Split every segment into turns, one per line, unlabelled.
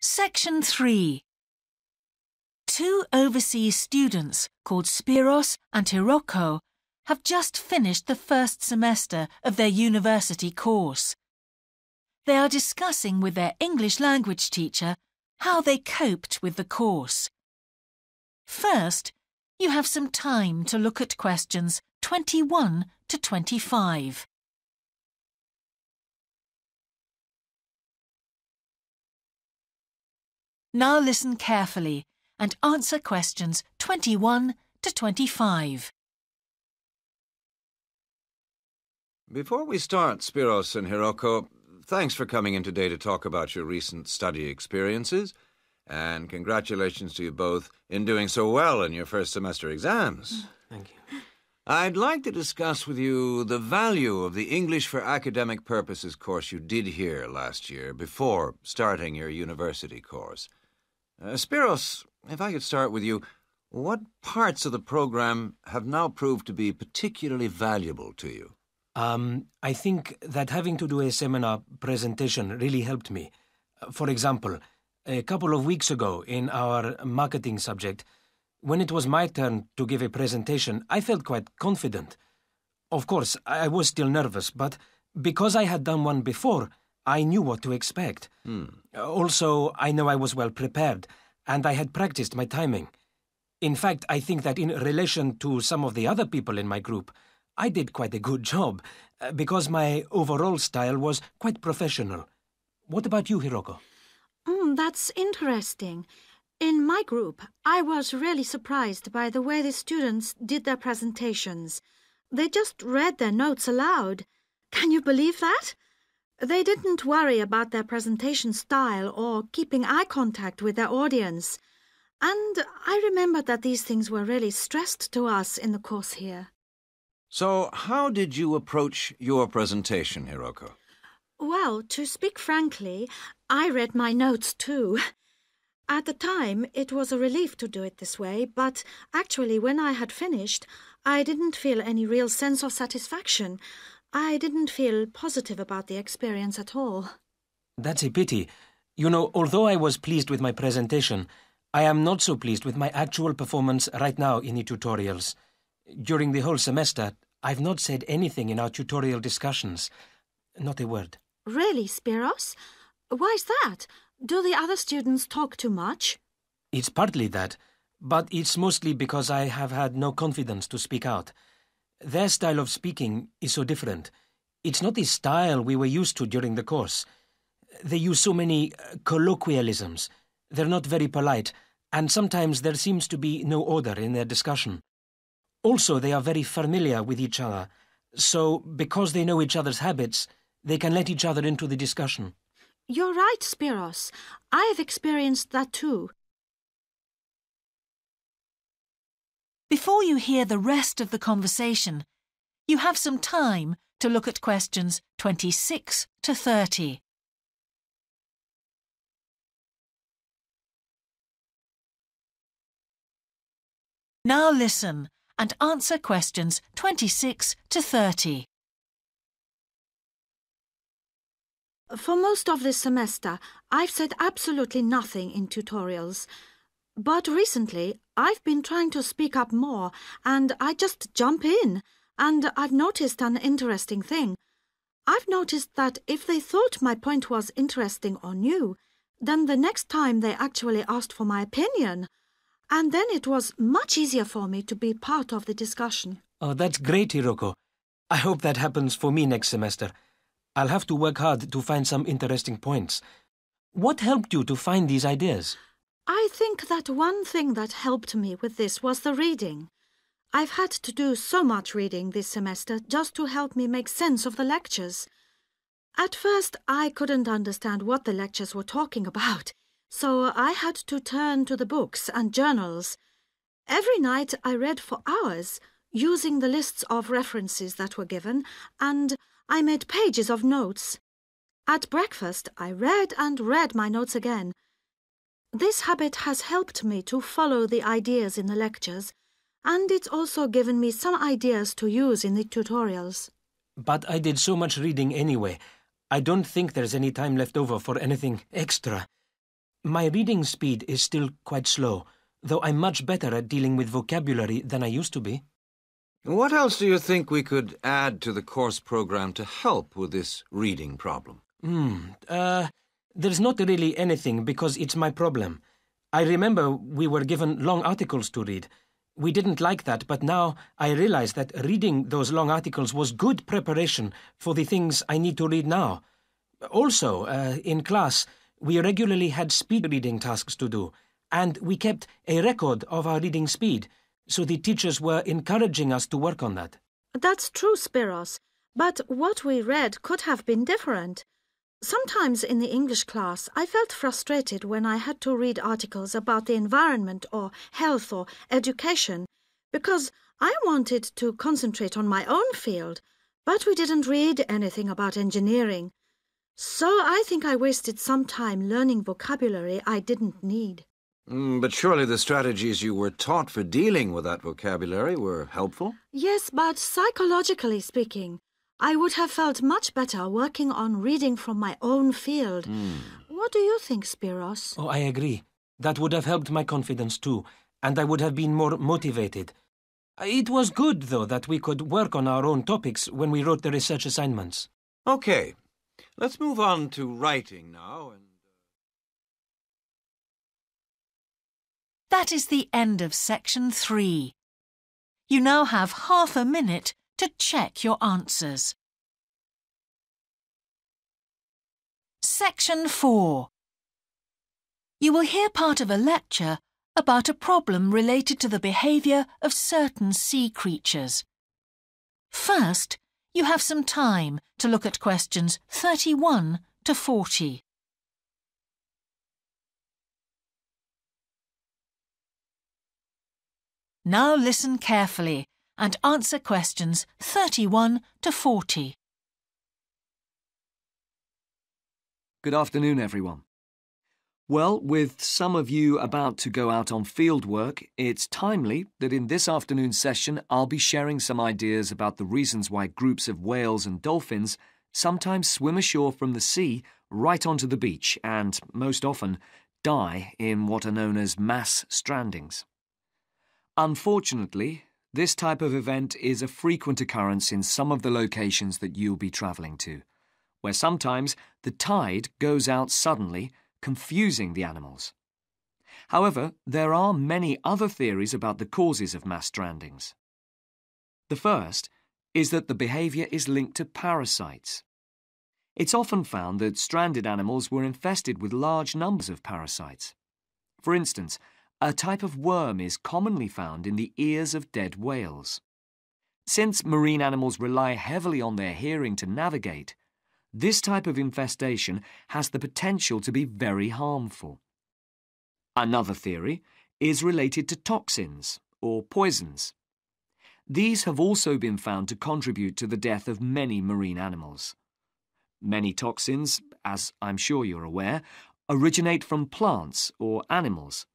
Section 3. Two overseas students called Spiros and Hiroko have just finished the first semester of their university course. They are discussing with their English language teacher how they coped with the course. First, you have some time to look at questions 21 to 25. Now listen carefully and answer questions 21 to 25.
Before we start, Spiros and Hiroko, thanks for coming in today to talk about your recent study experiences, and congratulations to you both in doing so well in your first semester exams.
Thank you.
I'd like to discuss with you the value of the English for Academic Purposes course you did here last year before starting your university course. Spiros, if I could start with you, what parts of the program have now proved to be particularly valuable to you?
I think that having to do a seminar presentation really helped me. For example, a couple of weeks ago in our marketing subject, when it was my turn to give a presentation, I felt quite confident. Of course, I was still nervous, but because I had done one before, I knew what to expect. Also, I know I was well prepared, and I had practiced my timing. In fact, I think that in relation to some of the other people in my group, I did quite a good job, because my overall style was quite professional. What about you, Hiroko?
That's interesting. In my group, I was really surprised by the way the students did their presentations. They just read their notes aloud. Can you believe that? They didn't worry about their presentation style or keeping eye contact with their audience. And I remember that these things were really stressed to us in the course here.
So, how did you approach your presentation, Hiroko?
Well, to speak frankly, I read my notes too. At the time, it was a relief to do it this way, but actually when I had finished, I didn't feel any real sense of satisfaction. I didn't feel positive about the experience at all.
That's a pity. You know, although I was pleased with my presentation, I am not so pleased with my actual performance right now in the tutorials. During the whole semester, I've not said anything in our tutorial discussions. Not a word.
Really, Spiros? Why's that? Do the other students talk too much?
It's partly that, but it's mostly because I have had no confidence to speak out. Their style of speaking is so different. It's not the style we were used to during the course. They use so many colloquialisms. They're not very polite, and sometimes there seems to be no order in their discussion. Also, they are very familiar with each other, so because they know each other's habits, they can let each other into the discussion.
You're right, Spiros. I've experienced that too.
Before you hear the rest of the conversation, you have some time to look at questions 26 to 30. Now listen and answer questions 26 to 30.
For most of this semester, I've said absolutely nothing in tutorials. But recently, I've been trying to speak up more, and I just jump in. And I've noticed an interesting thing. I've noticed that if they thought my point was interesting or new, then the next time they actually asked for my opinion. And then it was much easier for me to be part of the discussion.
Oh, that's great, Hiroko. I hope that happens for me next semester. I'll have to work hard to find some interesting points. What helped you to find these ideas?
I think that one thing that helped me with this was the reading. I've had to do so much reading this semester just to help me make sense of the lectures. At first, I couldn't understand what the lectures were talking about, so I had to turn to the books and journals. Every night I read for hours, using the lists of references that were given, and I made pages of notes. At breakfast, I read and read my notes again. This habit has helped me to follow the ideas in the lectures, and it's also given me some ideas to use in the tutorials.
But I did so much reading anyway. I don't think there's any time left over for anything extra. My reading speed is still quite slow, though I'm much better at dealing with vocabulary than I used to be.
What else do you think we could add to the course program to help with this reading problem?
There's not really anything because it's my problem. I remember we were given long articles to read. We didn't like that, but now I realize that reading those long articles was good preparation for the things I need to read now. Also, in class, we regularly had speed reading tasks to do, and we kept a record of our reading speed, so the teachers were encouraging us to work on that.
That's true, Spiros, but what we read could have been different. Sometimes in the English class, I felt frustrated when I had to read articles about the environment or health or education, because I wanted to concentrate on my own field, but we didn't read anything about engineering. So I think I wasted some time learning vocabulary I didn't need.
But surely the strategies you were taught for dealing with that vocabulary were helpful?
Yes, but psychologically speaking, I would have felt much better working on reading from my own field. What do you think, Spiros?
Oh, I agree. That would have helped my confidence too, and I would have been more motivated. It was good, though, that we could work on our own topics when we wrote the research assignments.
Okay, let's move on to writing now.
That is the end of section 3. You now have half a minute to check your answers. Section 4. You will hear part of a lecture about a problem related to the behaviour of certain sea creatures. First, you have some time to look at questions 31 to 40. Now listen carefully and answer questions 31 to 40.
Good afternoon, everyone. Well, with some of you about to go out on field work, it's timely that in this afternoon's session I'll be sharing some ideas about the reasons why groups of whales and dolphins sometimes swim ashore from the sea right onto the beach and, most often, die in what are known as mass strandings. Unfortunately, this type of event is a frequent occurrence in some of the locations that you'll be travelling to, where sometimes the tide goes out suddenly, confusing the animals. However, there are many other theories about the causes of mass strandings. The first is that the behaviour is linked to parasites. It's often found that stranded animals were infested with large numbers of parasites. For instance, a type of worm is commonly found in the ears of dead whales. Since marine animals rely heavily on their hearing to navigate, this type of infestation has the potential to be very harmful. Another theory is related to toxins, or poisons. These have also been found to contribute to the death of many marine animals. Many toxins, as I'm sure you're aware, originate from plants or animals.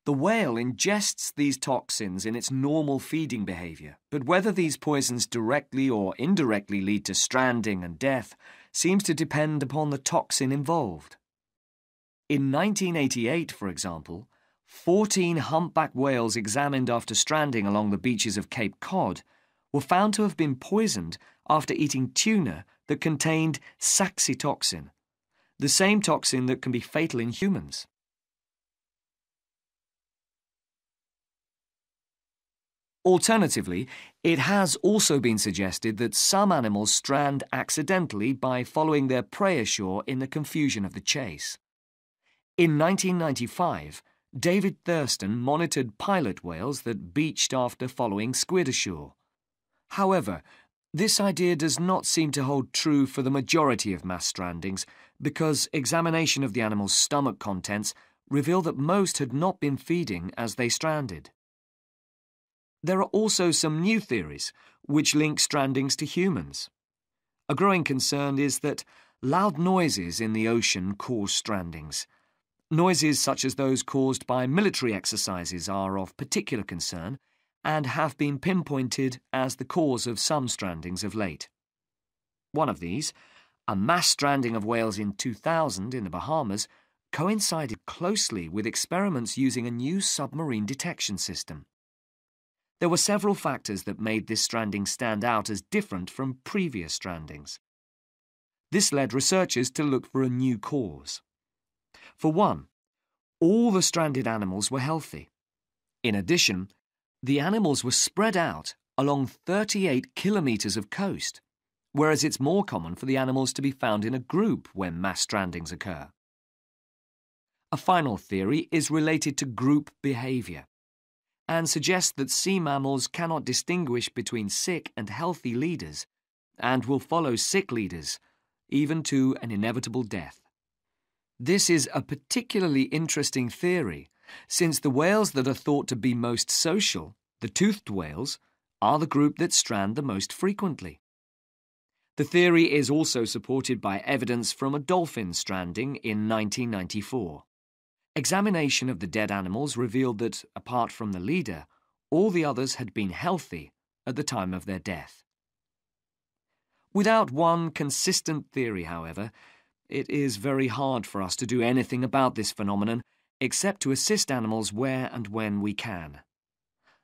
The whale ingests these toxins in its normal feeding behaviour, but whether these poisons directly or indirectly lead to stranding and death seems to depend upon the toxin involved. In 1988, for example, 14 humpback whales examined after stranding along the beaches of Cape Cod were found to have been poisoned after eating tuna that contained saxitoxin, the same toxin that can be fatal in humans. Alternatively, it has also been suggested that some animals strand accidentally by following their prey ashore in the confusion of the chase. In 1995, David Thurston monitored pilot whales that beached after following squid ashore. However, this idea does not seem to hold true for the majority of mass strandings because examination of the animal's stomach contents revealed that most had not been feeding as they stranded. There are also some new theories which link strandings to humans. A growing concern is that loud noises in the ocean cause strandings. Noises such as those caused by military exercises are of particular concern and have been pinpointed as the cause of some strandings of late. One of these, a mass stranding of whales in 2000 in the Bahamas, coincided closely with experiments using a new submarine detection system. There were several factors that made this stranding stand out as different from previous strandings. This led researchers to look for a new cause. For one, all the stranded animals were healthy. In addition, the animals were spread out along 38 kilometres of coast, whereas it's more common for the animals to be found in a group when mass strandings occur. A final theory is related to group behaviour and suggests that sea mammals cannot distinguish between sick and healthy leaders and will follow sick leaders, even to an inevitable death. This is a particularly interesting theory, since the whales that are thought to be most social, the toothed whales, are the group that strand the most frequently. The theory is also supported by evidence from a dolphin stranding in 1994. Examination of the dead animals revealed that, apart from the leader, all the others had been healthy at the time of their death. Without one consistent theory, however, it is very hard for us to do anything about this phenomenon except to assist animals where and when we can.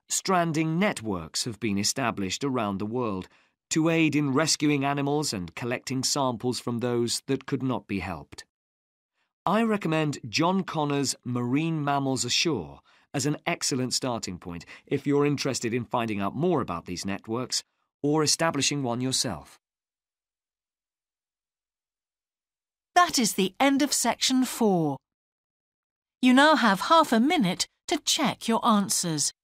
Stranding networks have been established around the world to aid in rescuing animals and collecting samples from those that could not be helped. I recommend John Connor's Marine Mammals Ashore as an excellent starting point if you're interested in finding out more about these networks or establishing one yourself.
That is the end of section 4. You now have half a minute to check your answers.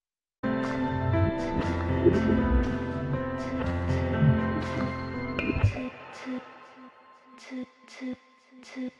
Two.